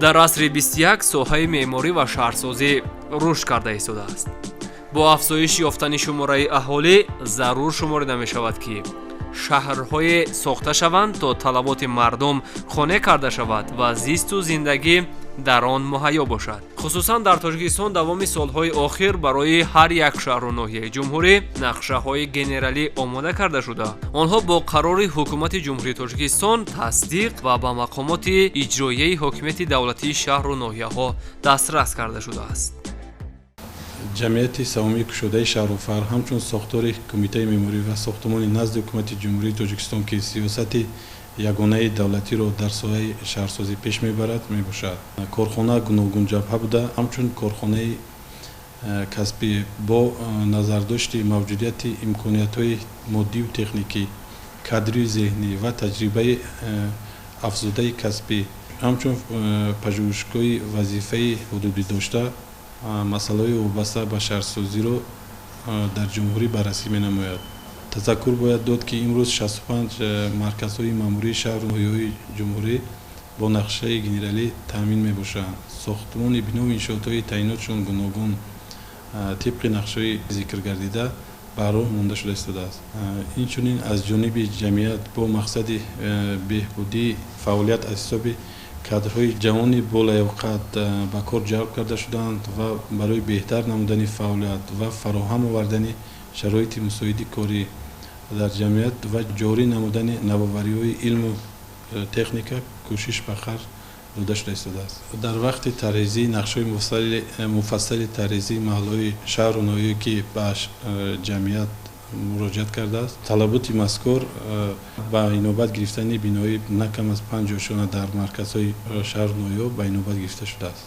дар асри 21 соҳаи меъморӣ ва шаҳрсозӣ рушд карда истодааст. бо афзоиши ёфтани шумораи аҳолӣ зарур шуморида мешавад, ки шаҳрҳое сохта шаванд, то талаботи мардум хона карда шавад ва зисту зиндагӣ дар он муҳайё бошад. хусусан дар Тоҷикистон давоми солҳои охир барои ҳар як шаҳру ноҳияи ҷумҳурӣ нақшаҳои генералӣ омода карда шуда, онҳо бо қарори ҳукумати ҷумҳурии Тоҷикистон тасдиқ ва ба мақомоти иҷроияи ҳокимияти давлатии шаҳру ноҳияҳо дастрас карда шудааст. ҷамъияти савумии кушодаи шаҳруфар ҳамчун сохтори кумитаи меъморӣ ва сохтмони назди ҳукумати ҷумҳурии Тоҷикистон, ки сиёсати ягонаи давлатиро дар соҳаи шаҳрсозӣ пеш мебарад, мебошад. Корхона гуногун ҷабҳа буда, ҳамчун корхонаи касбӣ бо назардошти мавҷудияти имкониятҳои моддию техникӣ, кадрию зеҳнӣ ва таҷрибаи афзудаи касбӣ, ҳамчун пажӯҳишгоҳи вазифаи ҳудудӣ дошта масъалаҳои вобаста ба шаҳрсозиро дар ҷумҳурӣ баррасӣ менамояд. тазаккур бояд дод, ки имрӯз 65 марказҳои маъмурии шаҳру ноҳияҳои ҷумҳурӣ бо нақшаи генералӣ таъмин мебошанд. сохтмони бинову иншоотҳои таъйинотшон гуногун тибқи нақшаҳои зикргардида ба роҳ монда шуда истодааст. инчунин аз ҷониби ҷамъият бо мақсади беҳбудии фаъолият аз ҳисоби кадрҳои ҷавони болаёқат ба кор ҷалб карда шуданд ва барои беҳтар намудани фаъолият ва фароҳам овардани шароити мусоиди корӣ дар ҷамъият ва ҷорӣ намудани навовариҳои илму техника кӯшиш ба харҷ дода шуда истодааст. дар вақти тарҳрезӣ нақшаҳои муфассали тарҳрезии маҳаллҳои шаҳру ноҳияе, ки ба ҷамъият муроҷиат кардааст, талаботи мазкур ба инобат гирифтани бинои на кам аз 5 ҷойшона дар марказҳои шаҳру ноҳияҳо ба инобат гирифта шудааст.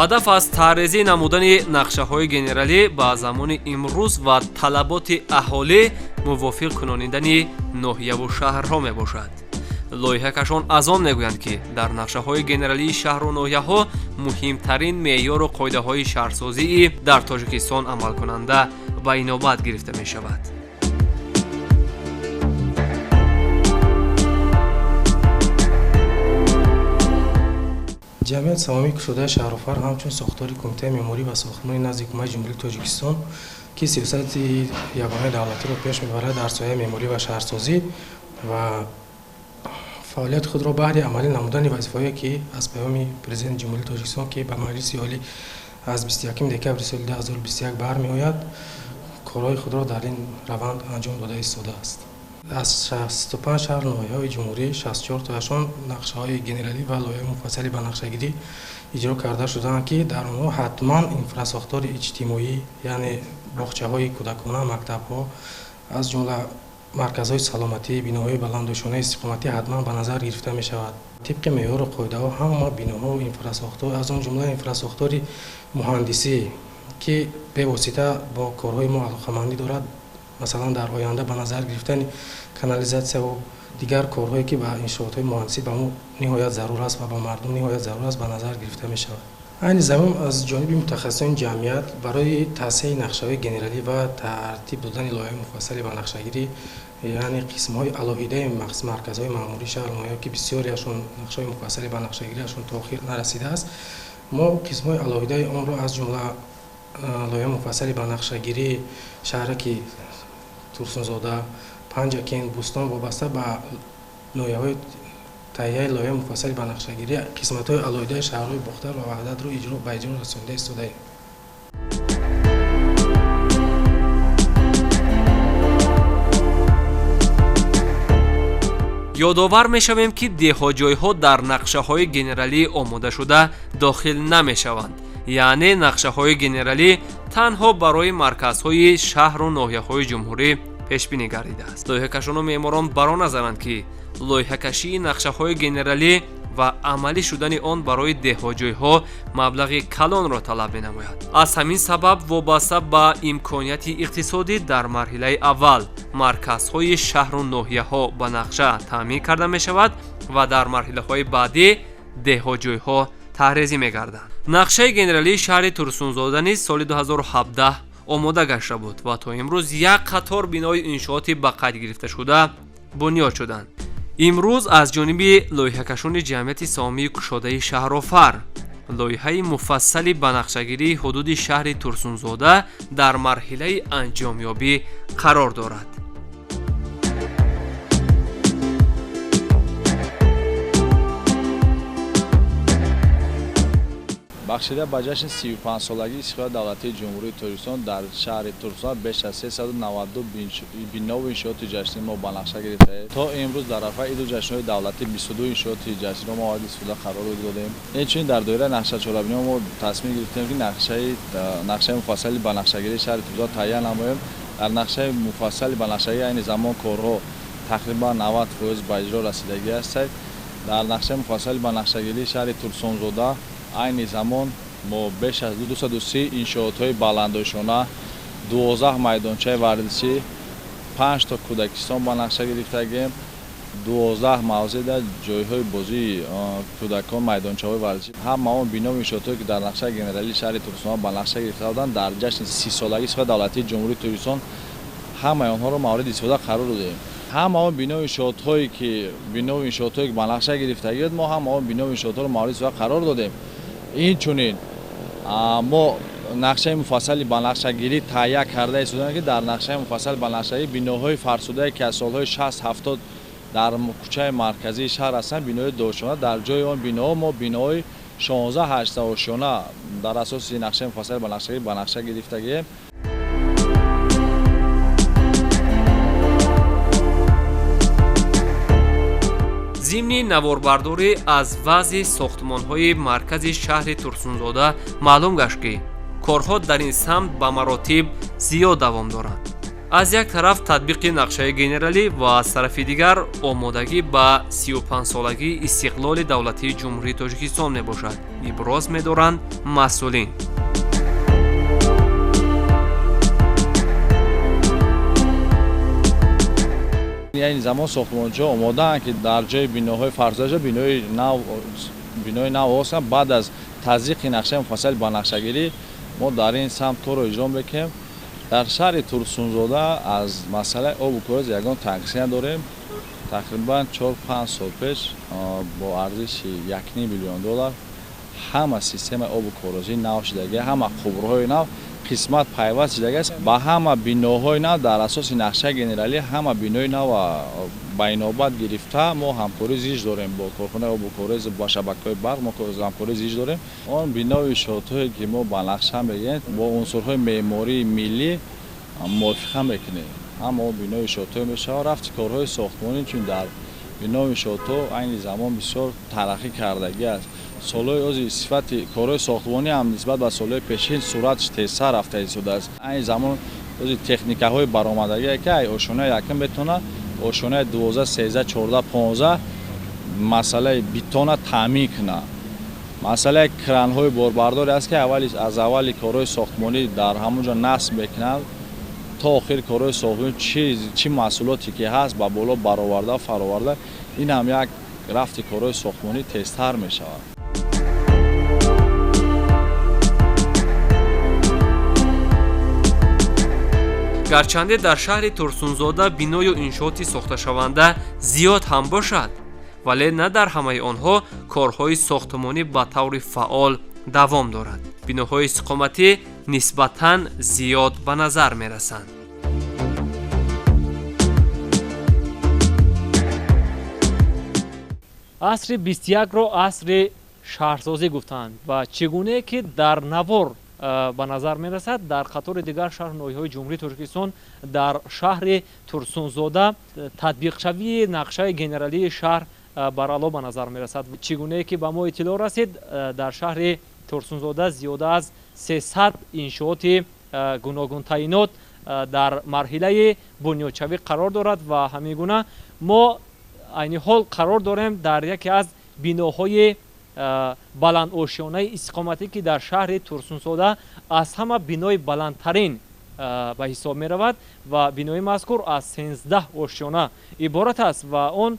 ҳадаф аз тарҳрезӣ намудани нақшаҳои генералӣ ба замони имрӯз ва талаботи аҳолӣ мувофиқ кунонидани ноҳияву шаҳрҳо мебошад. лоиҳакашон аз он мегӯянд, ки дар нақшаҳои генералии шаҳру ноҳияҳо муҳимтарин меъёру қоидаҳои шаҳрсозии дар Тоҷикистон амалкунанда ба инобат гирифта мешавад. ҷамъияти савумии кушодаи шаҳруфар ҳамчун сохтори кумитаи меъморӣ ва сохтмони назди ҳукумати ҷумҳурии Тоҷикистон, ки сиёсати ягонаи давлатиро пеш мебарад дар соҳаи меъморӣ ва шаҳрсозӣ ва фаъолияти худро баҳри амалӣ намудани вазифаҳое, ки аз паёми президенти ҷумҳурии Тоҷикистон, ки ба маҷлиси олӣ аз 21 декабри соли 2021 бармеояд, корҳои худро дар ин раванд анҷом дода истодааст. аз 65 шаҳру ноҳияҳои ҷумҳурӣ 64 таашон нақшаҳои генералӣ ва лоиҳаи муфассали ба нақшагирӣ иҷро карда шуданд, ки дар онҳо ҳатман инфраструктури иҷтимоӣ, яъне боғчаҳои кӯдакона, мактабҳо, аз ҷумла марказҳои саломатӣ, биноҳои баландушонаи истиқоматӣ ҳатман ба назар гирифта мешавад. тибқи меъёру қоидаҳо ҳама биноҳо инфраструктура, аз он ҷумла инфраструктури муҳандисӣ, ки бевосита бо корҳои мо алоқамандӣ дорад, масалан дар оянда ба назар гирифтани канализатсияву дигар корҳое, ки ба иншоотҳои муҳандисӣ ба мо ниҳоят зарур аст ва ба мардум ниҳоят зарур аст, ба назар гирифта мешавад. айни замон аз ҷониби мутахассисони ҷамъият барои таъсиси нақшаҳои генералӣ ва тартиб додани лоиҳаи муфассали ба нақшагирӣ, яъне қисмҳои алоҳидаи марказҳои маъмурии шаҳру ноҳияҳо, ки бисёреашон нақшаҳои муфассали ба нақшагириашон то охир нарасидааст, мо қисмҳои алоҳидаи онро аз ҷумла лоиҳаи муфассали ба нақшагирӣ шаҳраки Турсунзода, Панҷакент, Бӯстон вобаста ба ноҳияҳои таҳияи лоиҳаи муфассали ба нақшагирӣ қисматҳои алоҳидаи шаҳрҳои Бохтар ва Ваҳдатро ба иҷро расонида истодаем. ёдовар мешавем, ки деҳоҷойҳо дар нақшаҳои генералӣ омода шуда дохил намешаванд. яъне нақшаҳои генералӣ танҳо барои марказҳои шаҳру ноҳияҳои ҷумҳурӣ пешбинӣ гардидааст. лоиҳакашону меъморон бар он назаранд, ки лоиҳакашии нақшаҳои генералӣ ва амалӣ шудани он барои деҳоҷойҳо маблағи калонро талаб менамояд. аз ҳамин сабаб вобаста ба имконияти иқтисодӣ дар марҳилаи аввал марказҳои шаҳру ноҳияҳо ба нақша таъмин карда мешавад ва дар марҳилаҳои баъдӣ деҳоҷойҳо таҳрезӣ мегарданд. нақшаи генералии шаҳри Турсунзода низ соли 2017 омода гашта буд ва то имрӯз як қатор бинои иншооти ба қайд гирифташуда бунёд шуданд. имрӯз аз ҷониби лоиҳакашони ҷамъияти саҳомии кушодаи Шаҳрофар лоиҳаи муфассали ба нақшагирии ҳудуди шаҳри Турсунзода дар марҳилаи анҷомёбӣ қарор дорад. бахшида ба ҷашни 35-солагии истиқлоли давлатии ҷумҳурии Тоҷикистон дар шаҳри Турсун беш аз 392 бинови иншооти ҷашнӣ мо ба нақша гирифтаем. То имрӯз дар рафаи иду ҷашнҳои давлатӣ 22 иншооти ҷашниро мо мавриди истифода қарор додем. Инчунин дар доираи нақшачорабиниҳо мо тасмим гирифтем ки нақшаи муфассали ба нақшагирии шаҳри Турсун таҳия намоем. дар нақшаи муфассали ба нақшагирии айни замон корҳо тақрибан 90% ба иҷро расидагӣ ҳастад. дар нақшаи муфассали ба нақшагирии шаҳри Турсунзода айни замон мо беш аз 230 иншоотҳои баландошона, 12 майдончаи варзишӣ, 5 то кӯдакистон ба нақша гирифтагем, 12 мавзеда ҷойҳои бозии кӯдакон, майдончаҳои варзишӣ. Ҳама он бинови иншоотҳое ки дар нақшаи генералии шаҳри Турсун ба нақша гирифта буданд, дар ҷашни 30-солагии истифодаи давлатии ҷумҳурии Тоҷикистон ҳамаи онҳоро мавриди истифода қарор додем. ҳама он бинови иншоотҳое ки ба нақша гирифтагиёд, мо ҳама он бинови иншоотҳоро мавриди истифода қарор додем. инчунин мо нақшаи муфассали ба нақшагирӣ таҳия карда истодем ки дар нақшаи муфассали ба нақшагирӣ биноҳои фарсудае ки аз солҳои 60-70 дар кӯчаи марказии шаҳр ҳастанд, бинои дошона, дар ҷои он биноҳо мо биноҳои 16-18 ошона дар асоси нақшаи муфассали ба нақшагирӣ ба нақша гирифтагием. зимни наворбардорӣ аз вазъи сохтмонҳои маркази шаҳри Турсунзода маълум гашт ки корҳо дар ин самт ба маротиб зиёд давом доранд. аз як тараф татбиқи нақшаи генералӣ ва аз тарафи дигар омодагӣ ба 35-солагии истиқлоли давлатии ҷумҳурии Тоҷикистон мебошад, иброз медоранд масъулин. яъни замон сохтмончиҳо омодаанд ки дар ҷои биноҳои фарсудаша бинои нав оғоз. баъд аз таздиқи нақшаи муфассали ба нақшагирӣ мо дар ин самт корро иҷро мекунем. дар шаҳри Турсунзода аз масъалаи обу корез ягон тақсия дорем. тақрибан 4-5 сол пеш бо арзиши $1 миллион ҳама системаи обу корозии нав шидагӣ, ҳама қубурҳои нав қисмат пайваст шидагааст. ба ҳама биноҳои нав дар асоси нақшаи генералӣ ҳама бинои нав ба инобат гирифта мо ҳамкорӣ зич дорем бо корхонаи обу корез, ба шабакаҳои барқ мо ҳамкорӣ зич дорем. он бинои иншоотҳое ки мо ба нақша мегирем бо унсурҳои меъмории миллӣ мувофиқа мекунем. ҳама он бинои иншоотҳое мешавад. рафти корҳои сохтмонӣ чун дар бинои иншоотҳо айни замон бисёр тараққӣ кардагӣ аст. солҳои ози сифати корҳои сохтмонӣ ҳам нисбат ба солҳои пешин суръатш тезтар рафта истодааст. айни замон ози техникаҳои баромадагие ки ай ошонаи якум бетона, ошонаи 12, 13, 14, 15 масъалаи битона таъмин куна. масъалаи кранҳои борбардоре аст ки аз аввали корҳои сохтмонӣ дар ҳамон ҷо насб мекунанд то охири корҳои сохтмонӣ чӣ масъулоте ки ҳаст ба боло бароварда фароварда, ин ҳам як рафти корҳои сохтмонӣ тезтар мешавад. гарчанде дар шаҳри Турсунзода биною иншооти сохташаванда зиёд ҳам бошад, вале на дар ҳамаи онҳо корҳои сохтмонӣ ба таври фаъол давом дорад. биноҳои истиқоматӣ нисбатан зиёд ба назар мерасанд. асри 21ро асри шаҳрсозӣ гуфтанд ва чӣ гуне ки дар навор ба назар мерасад, дар қатори дигар шаҳрноҳиҳои ҷумҳурии Тоҷикистон дар шаҳри Турсунзода татбиқшавии нақшаи генералии шаҳр барало ба назар мерасад. чӣ гуне ки ба мо иттилоъ расид, дар шаҳри Турсунзода зиёда аз 300 иншооти гуногунтаинот дар марҳилаи бунёдшавӣ қарор дорад ва ҳамин гуна мо айни ҳол қарор дорем дар яке аз биноҳои баландошёнаи истиқоматӣ ки дар шаҳри Турсунзода аз ҳама бинои баландтарин ба ҳисоб меравад ва бинои мазкур аз 13 ошёна иборат аст ва он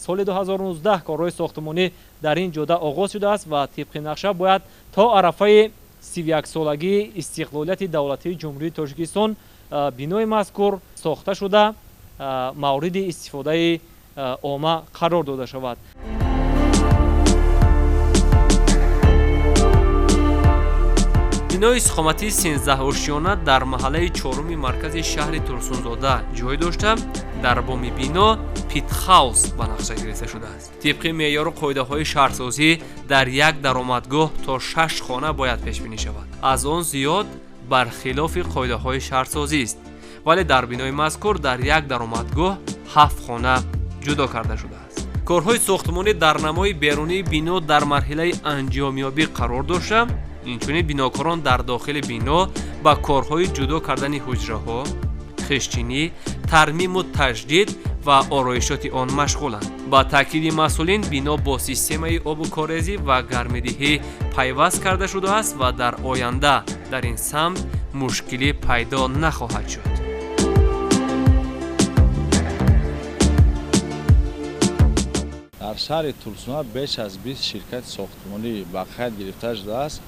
соли 2019 корҳои сохтмонӣ дар ин ҷода оғоз шудааст ва тибқи нақша бояд то арафаи 31-солагии истиқлолияти давлатии ҷумҳурии Тоҷикистон бинои мазкур сохта шуда مورد استفاده عامه قرار داده شود. бинои истиқоматии 13 ошёна дар маҳаллаи 4-уми маркази шаҳри Турсунзода ҷой дошта, дар боми бино питхаус ба нақша гирифта шудааст. тибқи меъёру қоидаҳои шаҳрсозӣ дар як даромадгоҳ то 6 хона бояд пешбинӣ шавад. аз он зиёд бархилофи қоидаҳои шаҳрсозист, вале дар бинои мазкур дар як даромадгоҳ 7 хона ҷудо карда шудааст. корҳои сохтмонӣ дар намои берунии бино дар марҳилаи анҷомёбӣ қарор дошта, инчунин бинокорон дар дохили бино ба корҳои ҷудо кардани ҳуҷраҳо, хишчинӣ, тармиму таҷдид ва ороишоти он машғуланд. ба таъкиди масъулин, бино бо системаи обукорезӣ ва гармидиҳӣ пайваст карда шудааст ва дар оянда дар ин самт мушкилӣ пайдо нахоҳад шуд. дар шаҳри Турсуна беш аз 20 ширкати сохтмонӣ ба қайд гирифта шудааст.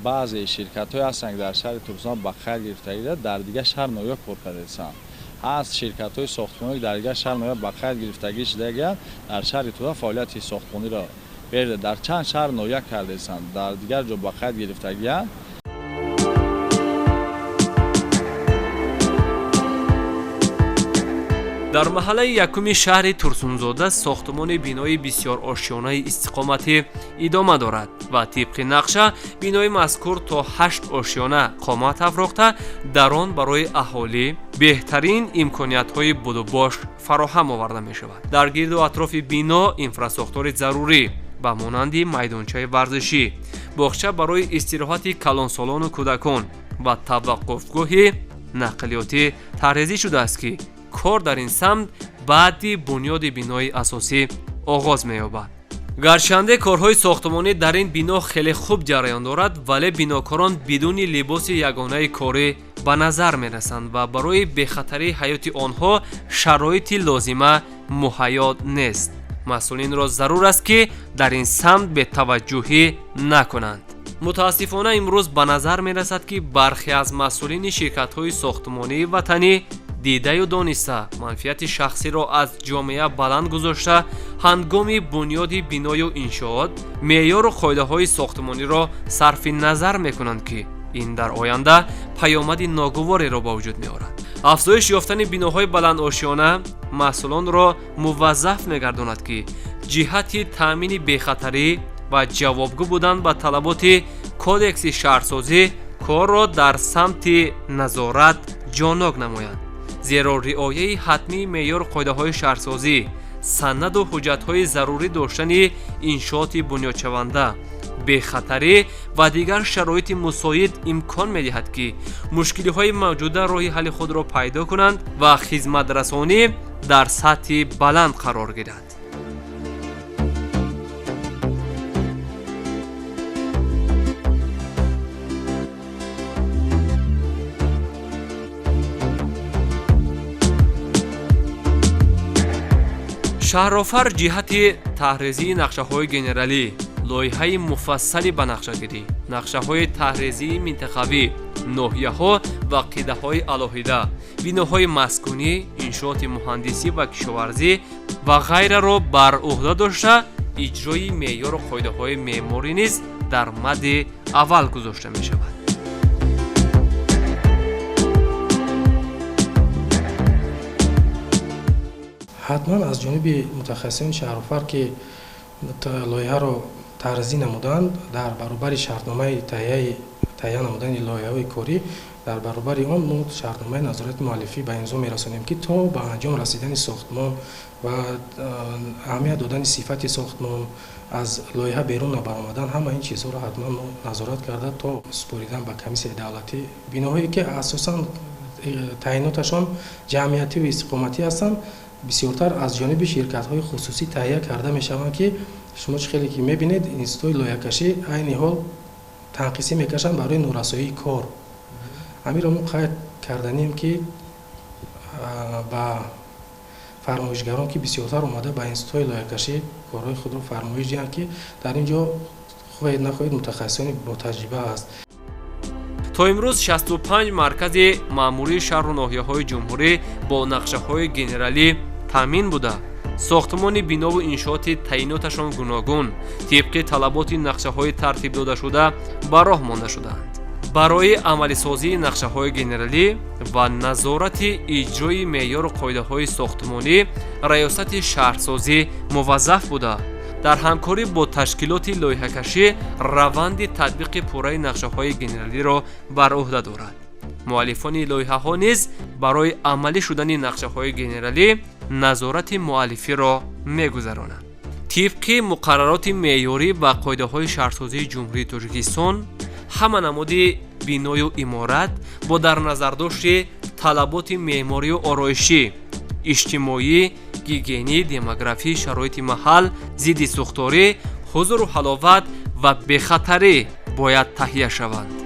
баъзе ширкатҳое ҳастанд ки дар шаҳри Турсуна ба қайд гирифтагида дар дигар шаҳр нояб кор кардааанд. ҳаст ширкатҳои сохтмонӣ дар дигар шаҳр нояб ба қайд гирифтагӣ шудагиянд. дар шаҳри Турсуна фаъолияти сохтмониро берда дар чанд шаҳр нояб кардаанд, дар дигар ҷо ба қайд гирифтагиянд. дар маҳаллаи якуми шаҳри Турсунзода сохтмони бинои бисёр ошёнаи истиқоматӣ идома дорад ва тибқи нақша бинои мазкур то 8 ошёна қомат афрохта, дар он барои аҳолӣ беҳтарин имкониятҳои будубош фароҳам оварда мешавад. дар гирду атрофи бино инфрасохтори зарурӣ ба монанди майдончаи варзишӣ, боғча барои истироҳати калонсолону кӯдакон ва таваққуфгоҳи нақлиётӣ тарҳрезӣ шудааст, ки кор дар ин самт баъди бунёди бинои асосӣ оғоз меёбад. гарчанде корҳои сохтмонӣ дар ин бино хеле хуб ҷараён дорад, вале бинокорон бидуни либоси ягонаи корӣ ба назар мерасанд ва барои бехатарии ҳаёти онҳо шароити лозима муҳайё нест. масъулинро зарур аст, ки дар ин самт бетаваҷҷӯҳӣ накунанд. мутаассифона имрӯз ба назар мерасад, ки бархе аз масъулини ширкатҳои сохтмонии ватанӣ дидаю дониста манфиати шахсиро аз ҷомеа баланд гузошта, ҳангоми бунёди биную иншоот меъёру қоидаҳои сохтмониро сарфи назар мекунанд, ки ин дар оянда паёмади ногувореро ба вуҷуд меорад. афзоиш ёфтани биноҳои баландошёна масъулонро муваззаф мегардонад, ки ҷиҳати таъмини бехатарӣ ва ҷавобгӯ будан ба талаботи кодекси шаҳрсозӣ корро дар самти назорат ҷонок намоянд. зеро риояи ҳатмии меъёру қоидаҳои шаҳрсозӣ, санаду ҳуҷҷатҳои зарурӣ доштани иншооти бунёдшаванда, бехатарӣ ва дигар шароити мусоид имкон медиҳад, ки мушкилиҳои мавҷуда роҳи ҳалли худро пайдо кунанд ва хизматрасонӣ дар сатҳи баланд қарор гирад. шаҳрофар ҷиҳати таҳризии нақшаҳои генералӣ, лоиҳаи муфассали ба нақшагирӣ, нақшаҳои таҳризии минтақавӣ, ноҳияҳо ва қидаҳои алоҳида, биноҳои маскунӣ, иншооти муҳандисӣ ва кишоварзӣ ва ғайраро бар уҳда дошта, иҷрои меъёру қоидаҳои меъморӣ низ дар мадди аввал гузошта мешавад. ҳатман аз ҷониби мутахассисони шаҳрофар, ки лоиҳаро таҳризӣ намуданд дар баробари шартномаи таҳия намудани лоиҳаҳои корӣ, дар баробари он мо шартномаи назорати муаллифӣ ба имзо мерасонем, ки то ба анҷом расидани сохтмон ва аҳамият додани сифати сохтмон, аз лоиҳа берун набаромадан, ҳама ин чизҳоро ҳатман мо назорат карда то супоридан ба комиссияи давлатӣ, биноҳое ки асосан таъиноташон ҷамъиятиву истиқоматӣ ҳастанд, бисёртар аз ҷониби ширкатҳои хусусӣ таҳия карда мешаванд, ки шумо чӣ хеле ки мебинед институтҳои лоиҳакашӣ айни ҳол танқисӣ мекашанд барои норасоии кор. ҳамиро мо қайд карданем, ки ба фармоишгарон, ки бисёртар омада ба институтҳои лоиҳакашӣ корҳои худро фармоиш диҳанд, ки дар ин ҷо хоҳед нахоҳед мутахассисони бо таҷриба ҳаст. то имрӯз 65 маркази маъмурии шаҳру ноҳияҳои ҷумҳурӣ бо нақшаҳои генералӣ таъмин буда сохтмони бинову иншооти таъиноташон гуногун тибқи талаботи нақшаҳои тартибдодашуда ба роҳ монда шудаанд. барои амалисозии нақшаҳои генералӣ ва назорати иҷрои меъёру қоидаҳои сохтмонӣ раёсати шаҳрсозӣ муваззаф буда дар ҳамкорӣ бо ташкилоти лоиҳакашӣ раванди татбиқи пурраи нақшаҳои генералиро бар уҳда дорад. муаллифони лоиҳаҳо низ барои амалӣ шудани нақшаҳои генералӣ назорати муаллифиро мегузаронанд. тибқи муқаррароти меъёрӣ ва қоидаҳои шаҳрсозии ҷумҳурии Тоҷикистон ҳама намуди биную иморат бо дар назардошти талаботи меъморию ороишӣ, иҷтимоӣ, гигиенӣ, демографӣ, шароити маҳал, зидди сӯхторӣ, ҳузуру ҳаловат ва бехатарӣ бояд таҳия шаванд.